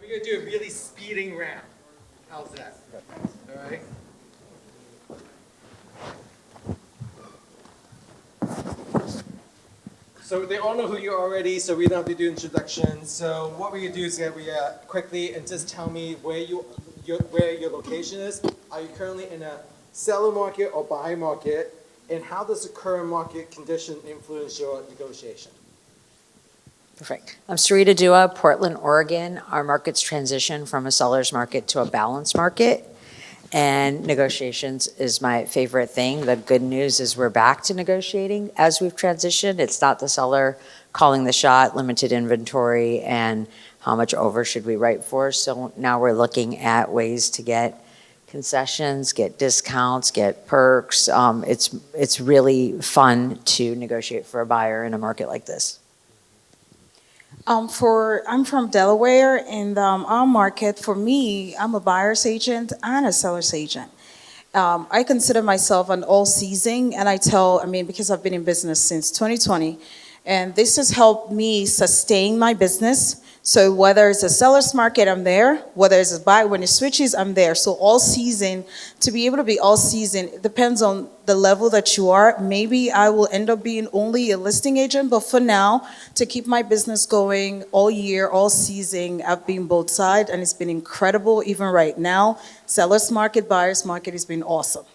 we're going to do a really speeding round. How's that? All right. So they all know who you are already, so we don't have to do introductions. So what we're going to do is that we quickly and just tell me where your location is. Are you currently in a seller market or buyer market? And how does the current market condition influence your negotiation? Perfect. I'm Sarita Dua, Portland, Oregon. Our market's transitioned from a seller's market to a balanced market. And negotiations is my favorite thing. The good news is we're back to negotiating as we've transitioned. It's not the seller calling the shot, limited inventory, and how much over should we write for. So now we're looking at ways to get concessions, get discounts, get perks. It's really fun to negotiate for a buyer in a market like this. I'm from Delaware, and our market, for me, I'm a buyer's agent and a seller's agent. I consider myself an all-season, and because I've been in business since 2020, and this has helped me sustain my business. So whether it's a seller's market, I'm there. Whether it's a buyer, when it switches, I'm there. So all season, to be able to be all season, it depends on the level that you are. Maybe I will end up being only a listing agent, but for now, to keep my business going all year, all season, I've been both sides, and it's been incredible. Even right now, seller's market, buyer's market has been awesome.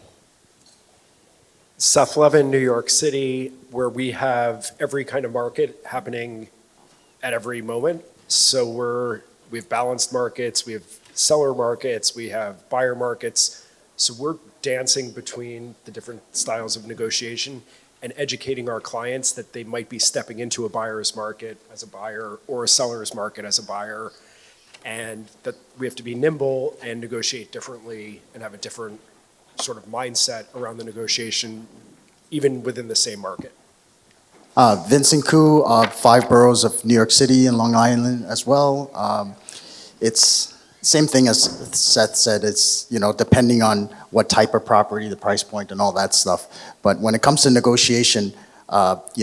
Seth Levin, New York City, where we have every kind of market happening at every moment. So we have balanced markets, we have seller markets, we have buyer markets. So we're dancing between the different styles of negotiation and educating our clients that they might be stepping into a buyer's market as a buyer or a seller's market as a buyer, and that we have to be nimble and negotiate differently and have a different sort of mindset around the negotiation, even within the same market. Vincent Koo, 5 boroughs of New York City and Long Island as well. It's same thing as Seth said. It's, depending on what type of property, the price point, and all that stuff. But when it comes to negotiation, I've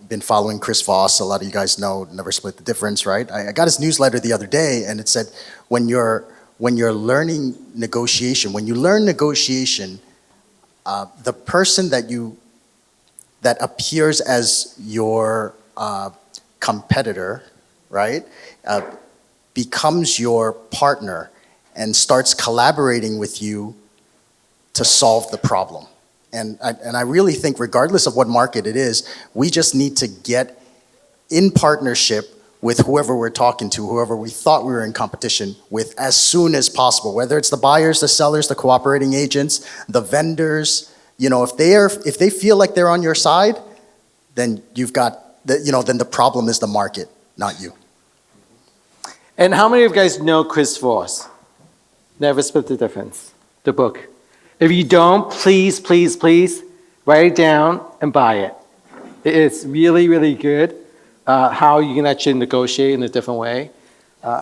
been following Chris Voss. A lot of you guys know Never Split the Difference, right? I got his newsletter the other day, and it said when you're learning negotiation, when you learn negotiation, the person that appears as your competitor, right, becomes your partner and starts collaborating with you to solve the problem. And I really think, regardless of what market it is, we just need to get in partnership with whoever we're talking to, whoever we thought we were in competition with, as soon as possible, whether it's the buyers, the sellers, the cooperating agents, the vendors. If they feel like they're on your side, then then the problem is the market, not you. And how many of you guys know Chris Voss? Never Split the Difference, the book. If you don't, please, please, please write it down and buy it. It's really, really good. How you can actually negotiate in a different way.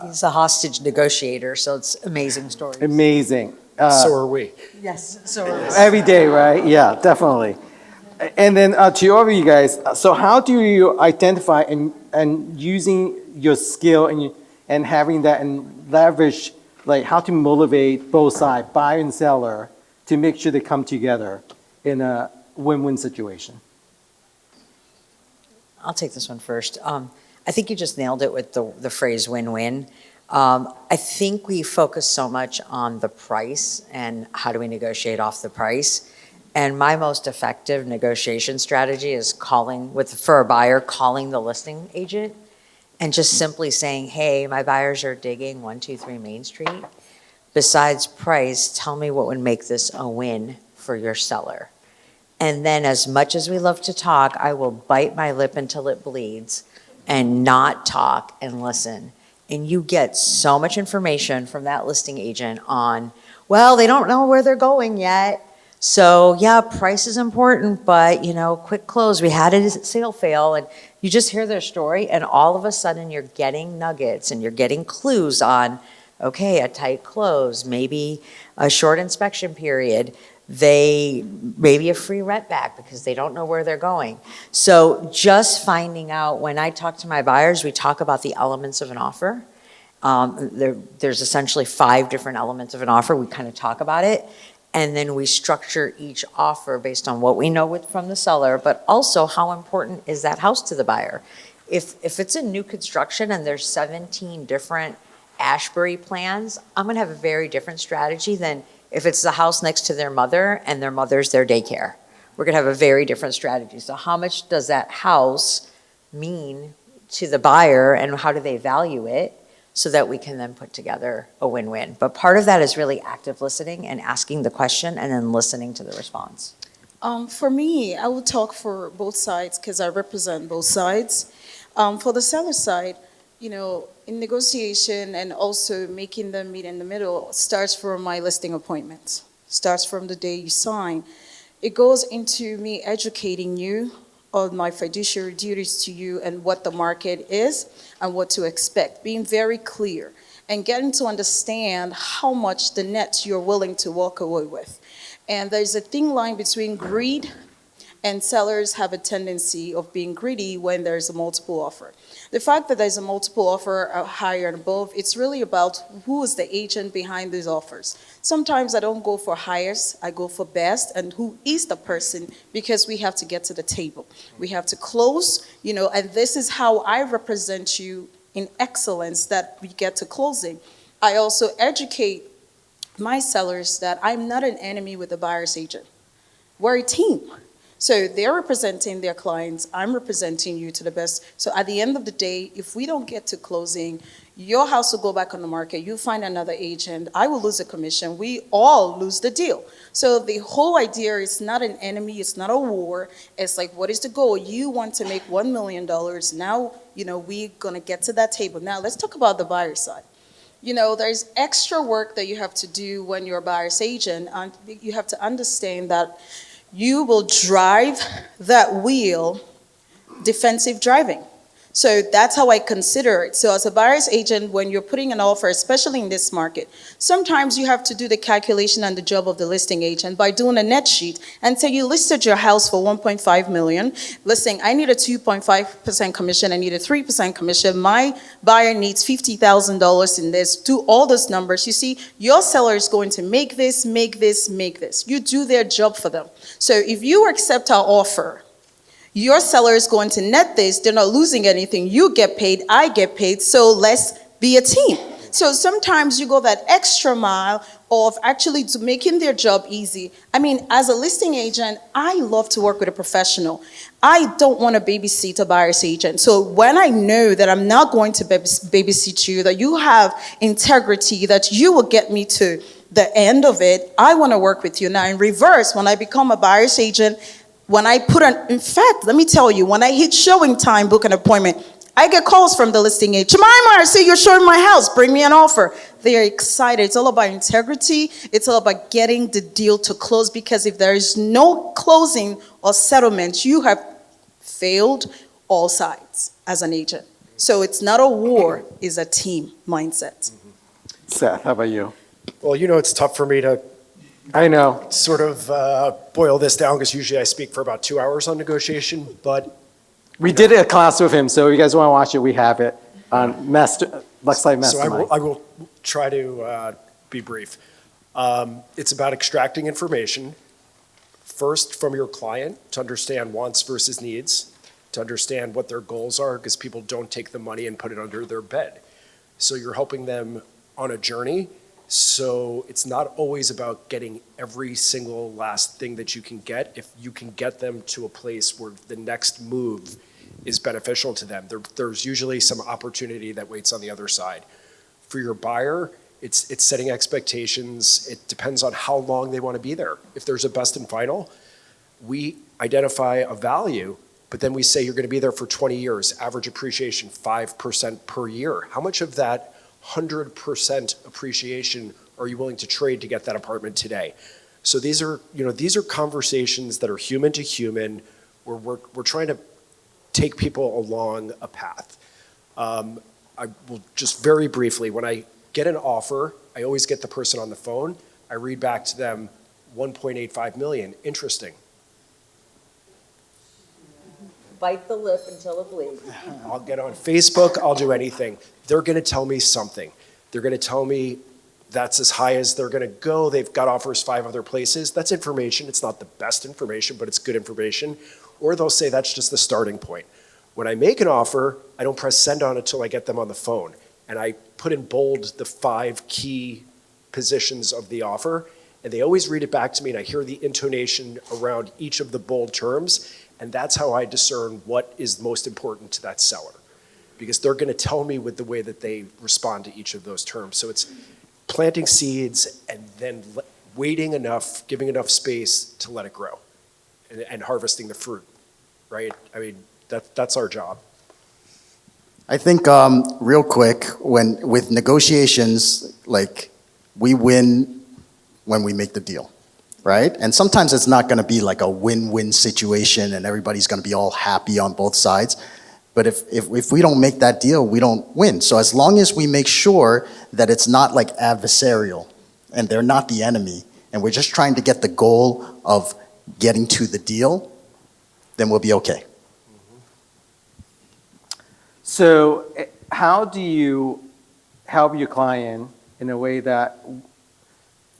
He's a hostage negotiator, so it's amazing stories. Amazing. So are we. Yes, so are we. Every day, right? Yeah, definitely. And then to all of you guys, so how do you identify and using your skill and having that and leverage, like how to motivate both sides, buyer and seller, to make sure they come together in a win-win situation? I'll take this one first. I think you just nailed it with the phrase win-win. I think we focus so much on the price and how do we negotiate off the price. And my most effective negotiation strategy is for a buyer, calling the listing agent and just simply saying, hey, my buyers are digging 123 Main Street. Besides price, tell me what would make this a win for your seller. And then, as much as we love to talk, I will bite my lip until it bleeds and not talk and listen. And you get so much information from that listing agent on, well, they don't know where they're going yet. So yeah, price is important, but quick close. We had a sale fail, and you just hear their story, and all of a sudden you're getting nuggets and you're getting clues on, okay, a tight close, maybe a short inspection period. Maybe a free rent back because they don't know where they're going. So just finding out, when I talk to my buyers, we talk about the elements of an offer, There's essentially 5 different elements of an offer. We kind of talk about it, and then we structure each offer based on what we know from the seller, but also how important is that house to the buyer. If it's a new construction and there's 17 different Ashbury plans, I'm gonna have a very different strategy than if it's the house next to their mother and their mother's their daycare. We're gonna have a very different strategy. So how much does that house mean to the buyer and how do they value it so that we can then put together a win-win? But part of that is really active listening and asking the question and then listening to the response. For me, I would talk for both sides because I represent both sides. For the seller side, in negotiation and also making them meet in the middle starts from my listing appointments, starts from the day you sign. It goes into me educating you on my fiduciary duties to you and what the market is and what to expect, being very clear and getting to understand how much the net you're willing to walk away with. And there's a thin line between greed, and sellers have a tendency of being greedy when there's a multiple offer. The fact that there's a multiple offer higher and above, it's really about who is the agent behind these offers. Sometimes I don't go for highest, I go for best, and who is the person, because we have to get to the table. We have to close, and this is how I represent you in excellence that we get to closing. I also educate my sellers that I'm not an enemy with the buyer's agent. We're a team. So they're representing their clients, I'm representing you to the best. So at the end of the day, if we don't get to closing, your house will go back on the market, you find another agent, I will lose a commission, we all lose the deal. So the whole idea is not an enemy, it's not a war, it's like, what is the goal? You want to make $1 million, now, we're gonna get to that table. Now let's talk about the buyer side. There's extra work that you have to do when you're a buyer's agent, and you have to understand that you will drive that wheel defensive driving. So that's how I consider it. So as a buyer's agent, when you're putting an offer, especially in this market, sometimes you have to do the calculation and the job of the listing agent by doing a net sheet and say you listed your house for 1.5 million. Listing, I need a 2.5% commission, I need a 3% commission. My buyer needs $50,000 in this. Do all those numbers. You see, your seller is going to make this, make this, make this. You do their job for them. So if you accept our offer, your seller is going to net this, they're not losing anything, you get paid, I get paid, so let's be a team. So sometimes you go that extra mile of actually making their job easy. I mean, as a listing agent, I love to work with a professional. I don't want to babysit a buyer's agent. So when I know that I'm not going to babysit you, that you have integrity, that you will get me to the end of it, I want to work with you. Now in reverse, when I become a buyer's agent, in fact, let me tell you, when I hit showing time, book an appointment, I get calls from the listing agent. Jemimah, I see you're showing my house. Bring me an offer. They're excited. It's all about integrity. It's all about getting the deal to close, because if there is no closing or settlement, you have failed all sides as an agent. So it's not a war, it's a team mindset. Seth, how about you? Well, it's tough for me to I know. sort of boil this down because usually I speak for about 2 hours on negotiation, but We did a class with him, so if you guys want to watch it, we have it on Lexlight so Mastermind. I will try to be brief. It's about extracting information, first from your client to understand wants versus needs, to understand what their goals are, because people don't take the money and put it under their bed. So you're helping them on a journey. So it's not always about getting every single last thing that you can get. If you can get them to a place where the next move is beneficial to them, there's usually some opportunity that waits on the other side. For your buyer, it's setting expectations. It depends on how long they want to be there. If there's a best and final, we identify a value, but then we say you're going to be there for 20 years, average appreciation 5% per year. How much of that 100% appreciation are you willing to trade to get that apartment today? So these are conversations that are human to human, where we're trying to take people along a path. I will just very briefly, when I get an offer, I always get the person on the phone. I read back to them, 1.85 million, interesting. bite the lip until it bleeds. I'll get on Facebook, I'll do anything. They're gonna tell me something. They're gonna tell me that's as high as they're gonna go. They've got offers 5 other places. That's information. It's not the best information, but it's good information. Or they'll say that's just the starting point. When I make an offer, I don't press send on it until I get them on the phone. And I put in bold the 5 key positions of the offer, and they always read it back to me, and I hear the intonation around each of the bold terms, and that's how I discern what is most important to that seller. Because they're gonna tell me with the way that they respond to each of those terms. So it's planting seeds and then waiting enough, giving enough space to let it grow and harvesting the fruit, right? I mean, that's our job. I think, real quick, with negotiations, like, we win when we make the deal, right? And sometimes it's not gonna be like a win-win situation and everybody's gonna be all happy on both sides. But if we don't make that deal, we don't win. So as long as we make sure that it's not like adversarial and they're not the enemy, and we're just trying to get the goal of getting to the deal, then we'll be okay. So how do you help your client in a way that,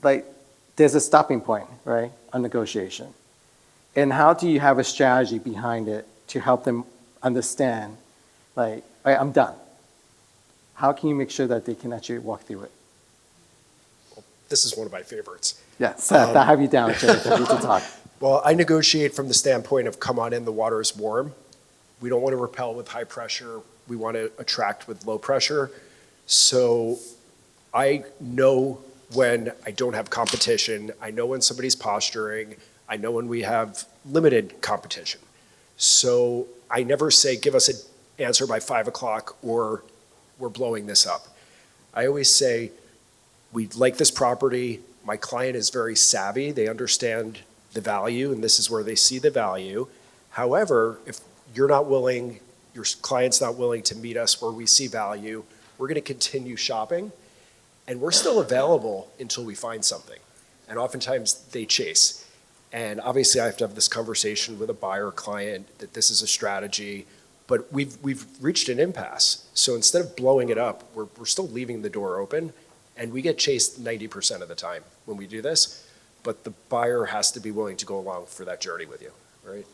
like, there's a stopping point, right, on negotiation? And how do you have a strategy behind it to help them understand, like, all right, I'm done? How can you make sure that they can actually walk through it? This is one of my favorites. Yeah, Seth, I'll have you down, Jay, for you to talk. Well, I negotiate from the standpoint of come on in, the water is warm. We don't want to repel with high pressure. We want to attract with low pressure. So I know when I don't have competition. I know when somebody's posturing. I know when we have limited competition. So I never say, give us an answer by 5 o'clock or we're blowing this up. I always say, we like this property. My client is very savvy. They understand the value, and this is where they see the value. However, if you're not willing, your client's not willing to meet us where we see value, we're going to continue shopping, and we're still available until we find something. And oftentimes they chase. And obviously I have to have this conversation with a buyer client that this is a strategy, but we've reached an impasse. So instead of blowing it up, we're still leaving the door open, and we get chased 90% of the time when we do this, but the buyer has to be willing to go along for that journey with you, right?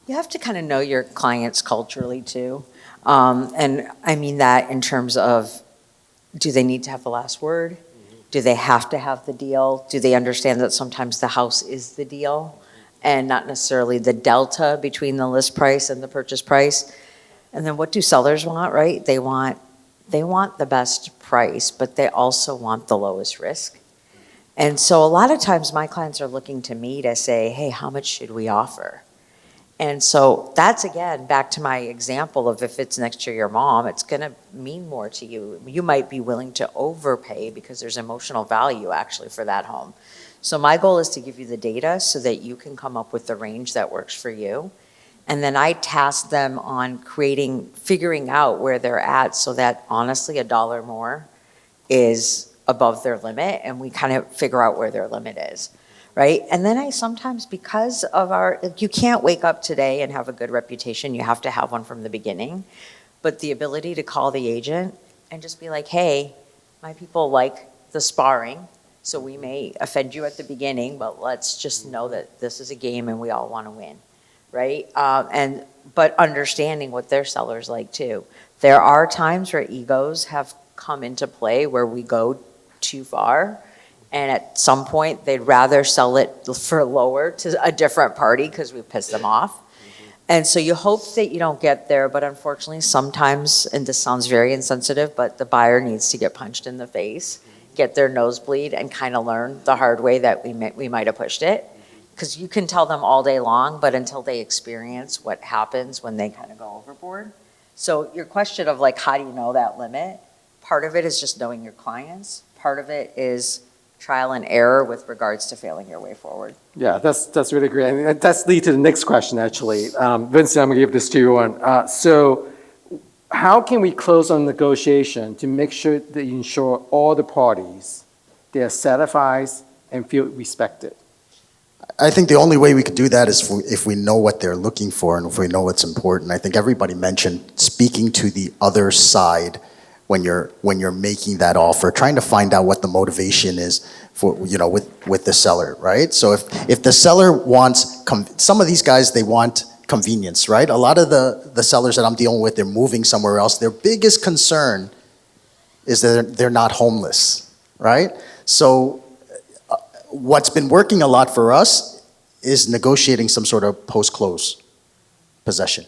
You have to kind of know your clients culturally too. And I mean that in terms of, do they need to have the last word? Do they have to have the deal? Do they understand that sometimes the house is the deal and not necessarily the delta between the list price and the purchase price? And then what do sellers want, right? They want the best price, but they also want the lowest risk. And so a lot of times my clients are looking to me to say, hey, how much should we offer? And so that's, again, back to my example of if it's next to your mom, it's going to mean more to you. You might be willing to overpay because there's emotional value actually for that home. So my goal is to give you the data so that you can come up with the range that works for you. And then I task them on figuring out where they're at so that honestly $1 more is above their limit, and we kind of figure out where their limit is. Right? And then I sometimes, because of you can't wake up today and have a good reputation, you have to have one from the beginning. But the ability to call the agent and just be like, hey, my people like the sparring, so we may offend you at the beginning, but let's just know that this is a game and we all want to win, right? But understanding what their sellers like too. There are times where egos have come into play where we go too far. And at some point, they'd rather sell it for lower to a different party because we pissed them off. And so you hope that you don't get there, but unfortunately sometimes, and this sounds very insensitive, but the buyer needs to get punched in the face, get their nosebleed, and kind of learn the hard way that we might have pushed it. Because you can tell them all day long, but until they experience what happens when they kind of go overboard. So your question of like, how do you know that limit? Part of it is just knowing your clients. Part of it is trial and error with regards to failing your way forward. Yeah, that's really great. And that's lead to the next question, actually. Vincent, I'm going to give this to you. So how can we close on negotiation to make sure that you ensure all the parties, they are satisfied and feel respected? I think the only way we could do that is if we know what they're looking for and if we know what's important. I think everybody mentioned speaking to the other side when you're making that offer, trying to find out what the motivation is for, with the seller, right? So if the seller wants, some of these guys, they want convenience, right? A lot of the sellers that I'm dealing with, they're moving somewhere else. Their biggest concern is that they're not homeless, right? So what's been working a lot for us is negotiating some sort of post-close possession,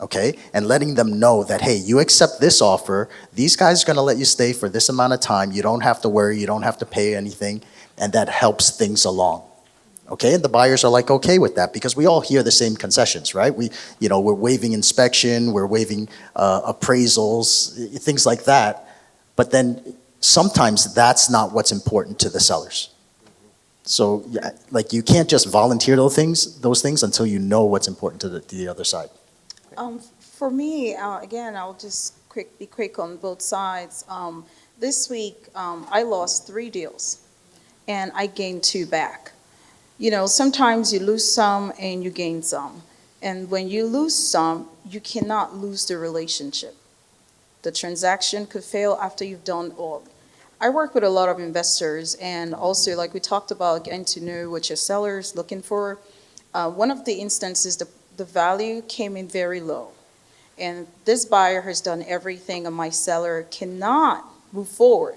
okay? And letting them know that, hey, you accept this offer, these guys are gonna let you stay for this amount of time, you don't have to worry, you don't have to pay anything, and that helps things along, okay? And the buyers are like, okay with that, because we all hear the same concessions, right? We're waiving inspection, we're waiving appraisals, things like that, but then sometimes that's not what's important to the sellers. So, yeah, like, you can't just volunteer those things until you know what's important to the other side. For me, again, I'll just be quick on both sides. This week, I lost 3 deals, and I gained 2 back. Sometimes you lose some and you gain some. And when you lose some, you cannot lose the relationship. The transaction could fail after you've done all. I work with a lot of investors, and also, like we talked about, getting to know what your seller is looking for. One of the instances, the value came in very low. And this buyer has done everything, and my seller cannot move forward.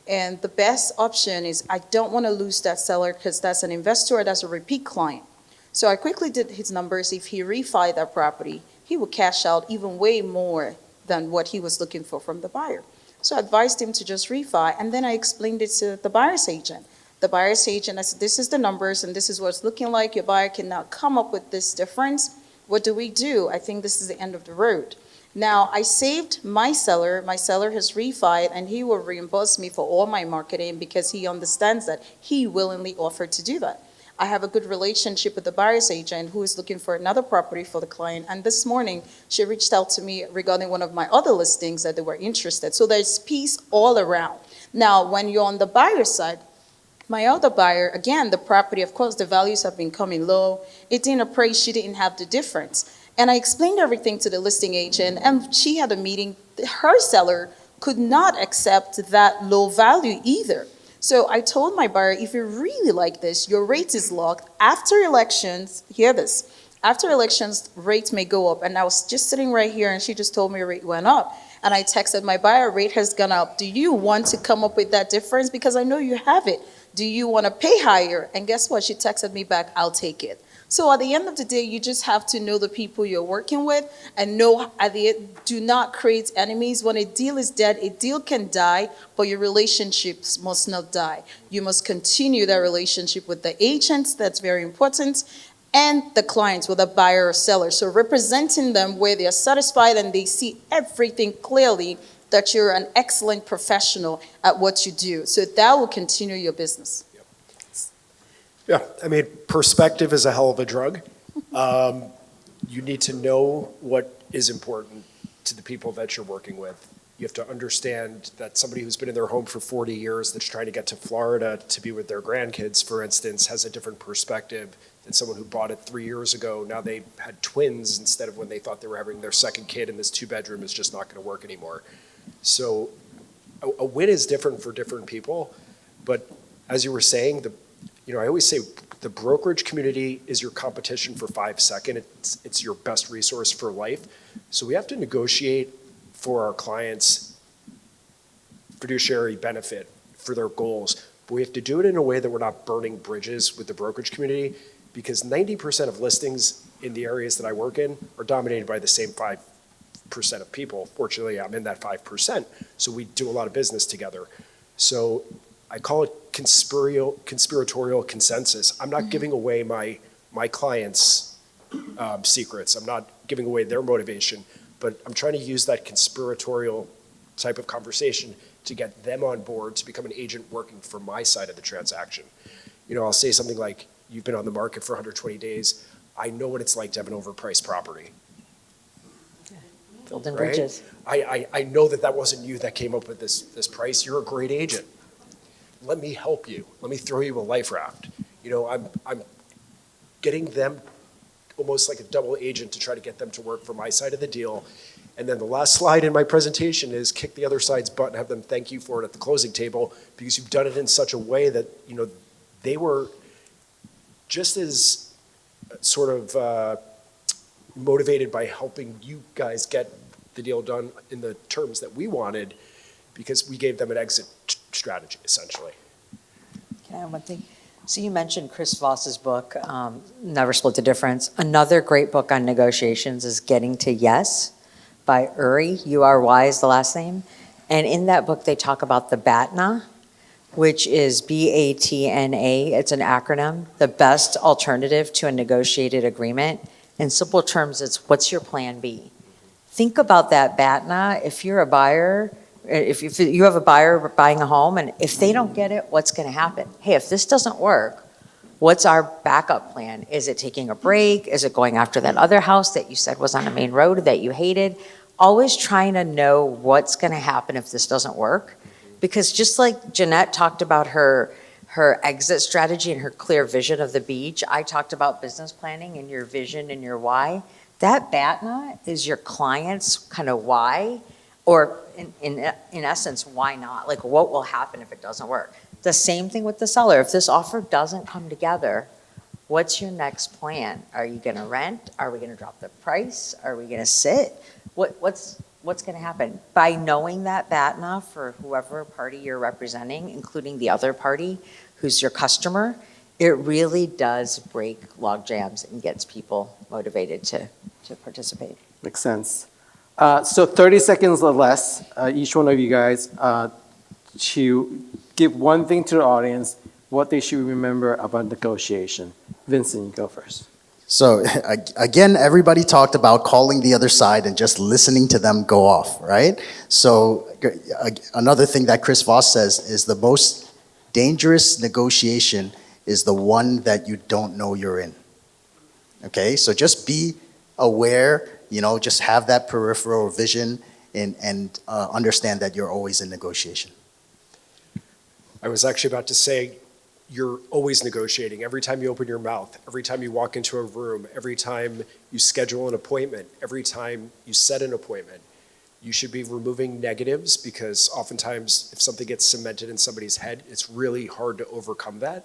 And the best option is, I don't want to lose that seller because that's an investor, that's a repeat client. So I quickly did his numbers. If he refied that property, he would cash out even way more than what he was looking for from the buyer. So I advised him to just refi, and then I explained it to the buyer's agent. The buyer's agent, I said, this is the numbers, and this is what it's looking like. Your buyer cannot come up with this difference. What do we do? I think this is the end of the road. Now, I saved my seller. My seller has refied, and he will reimburse me for all my marketing because he understands that he willingly offered to do that. I have a good relationship with the buyer's agent who is looking for another property for the client. And this morning, she reached out to me regarding one of my other listings that they were interested. So there's peace all around. Now, when you're on the buyer's side, my other buyer, again, the property, of course, the values have been coming low. It didn't appraise, she didn't have the difference. And I explained everything to the listing agent, and she had a meeting. Her seller could not accept that low value either. So I told my buyer, if you really like this, your rate is locked. After elections, hear this, after elections, rates may go up. And I was just sitting right here, and she just told me rate went up. And I texted my buyer, rate has gone up. Do you want to come up with that difference? Because I know you have it. Do you want to pay higher? And guess what? She texted me back, I'll take it. So at the end of the day, you just have to know the people you're working with and know do not create enemies. When a deal is dead, a deal can die, but your relationships must not die. You must continue that relationship with the agents, that's very important, and the clients, whether buyer or seller. So representing them where they're satisfied and they see everything clearly, that you're an excellent professional at what you do. So that will continue your business. Yeah, I mean, perspective is a hell of a drug. You need to know what is important to the people that you're working with. You have to understand that somebody who's been in their home for 40 years that's trying to get to Florida to be with their grandkids, for instance, has a different perspective than someone who bought it 3 years ago. Now they had twins instead of when they thought they were having their second kid, and this 2-bedroom is just not going to work anymore. So a win is different for different people, but as you were saying, I always say the brokerage community is your competition for 5 seconds. It's your best resource for life. So we have to negotiate for our clients' fiduciary benefit for their goals, but we have to do it in a way that we're not burning bridges with the brokerage community, because 90% of listings in the areas that I work in are dominated by the same 5% of people. Fortunately, I'm in that 5%, so we do a lot of business together. So I call it conspiratorial consensus. I'm not giving away my clients' secrets. I'm not giving away their motivation, but I'm trying to use that conspiratorial type of conversation to get them on board to become an agent working for my side of the transaction. I'll say something like, you've been on the market for 120 days. I know what it's like to have an overpriced property. Building Right? bridges. I know that wasn't you that came up with this price. You're a great agent. Let me help you. Let me throw you a life raft. getting them almost like a double agent to try to get them to work for my side of the deal. And then the last slide in my presentation is kick the other side's butt and have them thank you for it at the closing table, because you've done it in such a way that, you know, they were just as sort of motivated by helping you guys get the deal done in the terms that we wanted, because we gave them an exit strategy, essentially. Can I add one thing? So you mentioned Chris Voss's book, Never Split the Difference. Another great book on negotiations is Getting to Yes by Uri, U-R-Y is the last name. And in that book, they talk about the BATNA, which is B-A-T-N-A. It's an acronym, the best alternative to a negotiated agreement. In simple terms, it's what's your plan B? Think about that BATNA. If you're a buyer, if you have a buyer buying a home, and if they don't get it, what's going to happen? Hey, if this doesn't work, what's our backup plan? Is it taking a break? Is it going after that other house that you said was on a main road that you hated? Always trying to know what's going to happen if this doesn't work. Because just like Jeanette talked about her exit strategy and her clear vision of the beach, I talked about business planning and your vision and your why. That BATNA is your client's kind of why, or in essence, why not? Like, what will happen if it doesn't work? The same thing with the seller. If this offer doesn't come together, what's your next plan? Are you going to rent? Are we going to drop the price? Are we going to sit? What's going to happen? By knowing that BATNA for whoever party you're representing, including the other party who's your customer, it really does break log jams and gets people motivated to participate. Makes sense. So 30 seconds or less, each one of you guys, to give one thing to the audience, what they should remember about negotiation. Vincent, you go first. So again, everybody talked about calling the other side and just listening to them go off, right? So another thing that Chris Voss says is the most dangerous negotiation is the one that you don't know you're in. Okay, so just be aware, just have that peripheral vision and understand that you're always in negotiation. I was actually about to say, you're always negotiating. Every time you open your mouth, every time you walk into a room, every time you schedule an appointment, every time you set an appointment, you should be removing negatives, because oftentimes if something gets cemented in somebody's head, it's really hard to overcome that.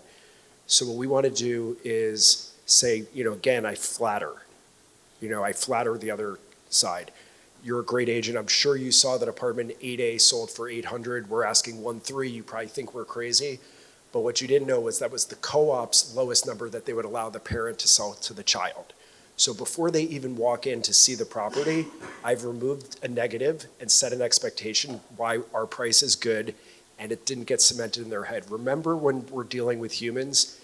So what we want to do is say, again, I flatter. I flatter the other side. You're a great agent. I'm sure you saw that apartment 8A sold for $800. We're asking 1.3. You probably think we're crazy. But what you didn't know was that was the co-op's lowest number that they would allow the parent to sell to the child. So before they even walk in to see the property, I've removed a negative and set an expectation why our price is good, and it didn't get cemented in their head. Remember, when we're dealing with humans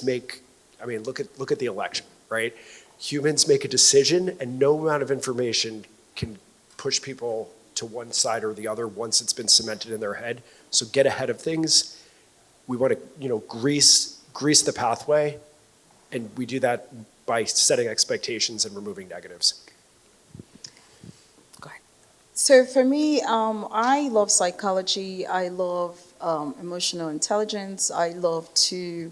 make, look at the election, right? Humans make a decision, and no amount of information can push people to one side or the other once it's been cemented in their head. So get ahead of things. We want to, grease the pathway, and we do that by setting expectations and removing negatives. Go ahead. So for me, I love psychology. I love emotional intelligence. I love to,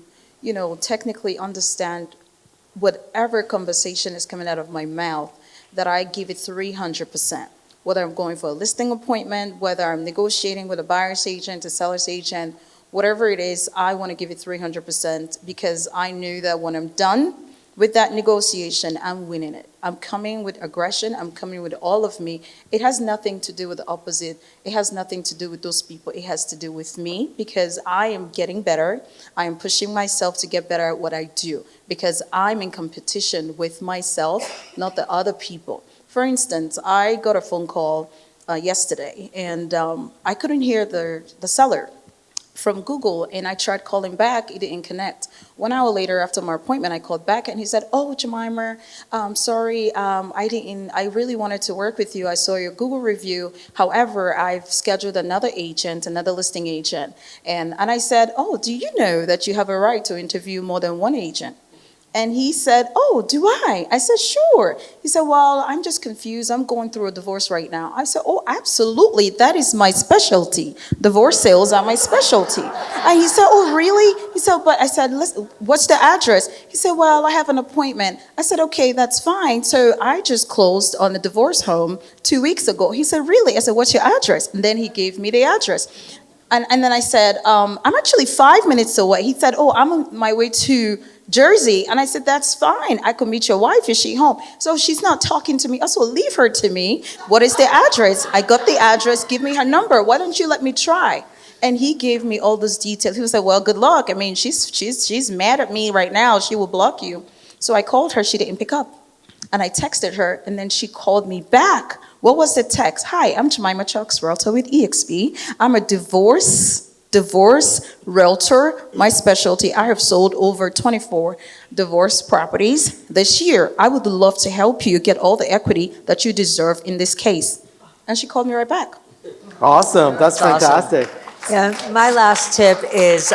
technically understand whatever conversation is coming out of my mouth, that I give it 300%. Whether I'm going for a listing appointment, whether I'm negotiating with a buyer's agent, a seller's agent, whatever it is, I want to give it 300%, because I knew that when I'm done with that negotiation, I'm winning it. I'm coming with aggression. I'm coming with all of me. It has nothing to do with the opposite. It has nothing to do with those people. It has to do with me, because I am getting better. I am pushing myself to get better at what I do, because I'm in competition with myself, not the other people. For instance, I got a phone call yesterday, and I couldn't hear the seller from Google, and I tried calling back, it didn't connect. 1 hour later, after my appointment, I called back, and he said, "Oh, Jemimah, sorry, I really wanted to work with you. I saw your Google review. However, I've scheduled another listing agent." And I said, "Oh, do you know that you have a right to interview more than one agent?" And he said, oh, do I? I said, sure. He said, well, I'm just confused. I'm going through a divorce right now. I said, oh, absolutely. That is my specialty. Divorce sales are my specialty. And he said, oh, really? He said, but I said, listen, what's the address? He said, well, I have an appointment. I said, okay, that's fine. So I just closed on the divorce home 2 weeks ago. He said, really? I said, what's your address? And then he gave me the address. And then I said, I'm actually 5 minutes away. He said, oh, I'm on my way to Jersey. And I said, that's fine. I could meet your wife. Is she home? So she's not talking to me. Also, leave her to me. What is the address? I got the address. Give me her number. Why don't you let me try? And he gave me all those details. He was like, well, good luck. I mean, she's mad at me right now. She will block you. So I called her. She didn't pick up. And I texted her, and then she called me back. What was the text? Hi, I'm Jemimah Chuks, realtor with EXP. I'm a divorce realtor. My specialty, I have sold over 24 divorce properties this year. I would love to help you get all the equity that you deserve in this case. And she called me right back. Awesome. That's fantastic. Yeah, my last tip is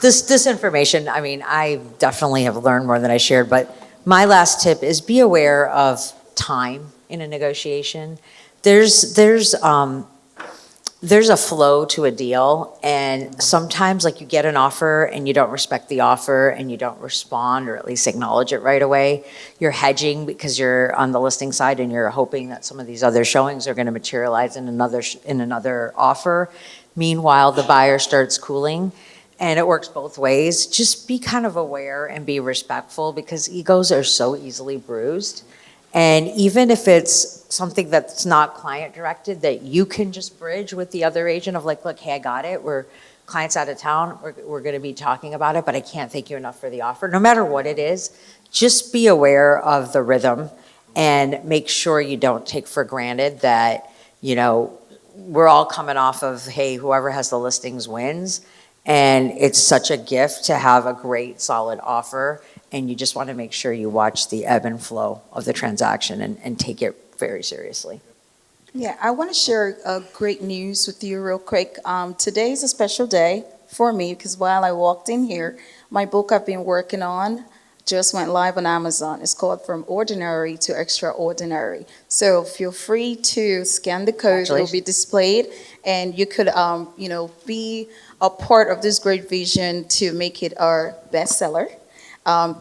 this information. I mean, I definitely have learned more than I shared, but my last tip is be aware of time in a negotiation. There's a flow to a deal, and sometimes like you get an offer and you don't respect the offer and you don't respond or at least acknowledge it right away. You're hedging because you're on the listing side and you're hoping that some of these other showings are going to materialize in another offer. Meanwhile, the buyer starts cooling. And it works both ways. Just be kind of aware and be respectful because egos are so easily bruised. And even if it's something that's not client directed that you can just bridge with the other agent of like, look, hey, I got it. We're clients out of town. We're going to be talking about it, but I can't thank you enough for the offer. No matter what it is, just be aware of the rhythm and make sure you don't take for granted that, you know, we're all coming off of, hey, whoever has the listings wins. And it's such a gift to have a great, solid offer. And you just want to make sure you watch the ebb and flow of the transaction and take it very seriously. Yeah, I want to share great news with you real quick. Today is a special day for me because while I walked in here, my book I've been working on just went live on Amazon. It's called From Ordinary to Extraordinary. So feel free to scan the code. It will be displayed, and you could, be a part of this great vision to make it our bestseller.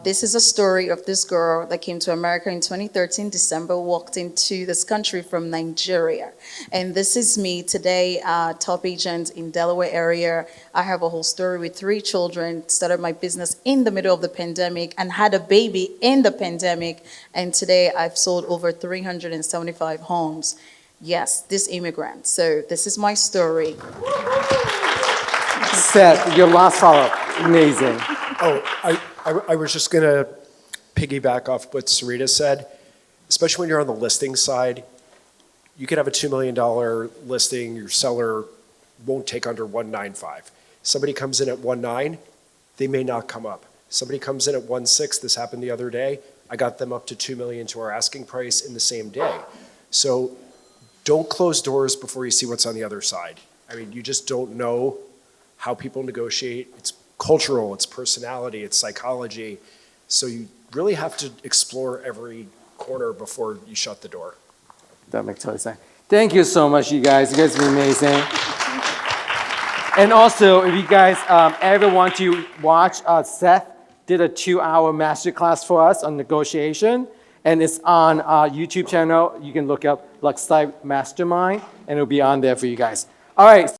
This is a story of this girl that came to America in 2013, December, walked into this country from Nigeria. And this is me today, top agent in Delaware area. I have a whole story with 3 children, started my business in the middle of the pandemic and had a baby in the pandemic. And today I've sold over 375 homes. Yes, this immigrant. So this is my story. Seth, your last follow-up. Amazing. Oh, I was just going to piggyback off what Sarita said. Especially when you're on the listing side, you could have a $2 million listing. Your seller won't take under 195. Somebody comes in at 1.9, they may not come up. Somebody comes in at 1.6. This happened the other day. I got them up to $2 million to our asking price in the same day. So don't close doors before you see what's on the other side. I mean, you just don't know how people negotiate. It's cultural, it's personality, it's psychology. So you really have to explore every corner before you shut the door. That makes total sense. Thank you so much, you guys. You guys have been amazing. And also, if you guys ever want to watch, Seth did a 2-hour masterclass for us on negotiation, and it's on our YouTube channel. You can look up Luxlife Mastermind, and it'll be on there for you guys. All right.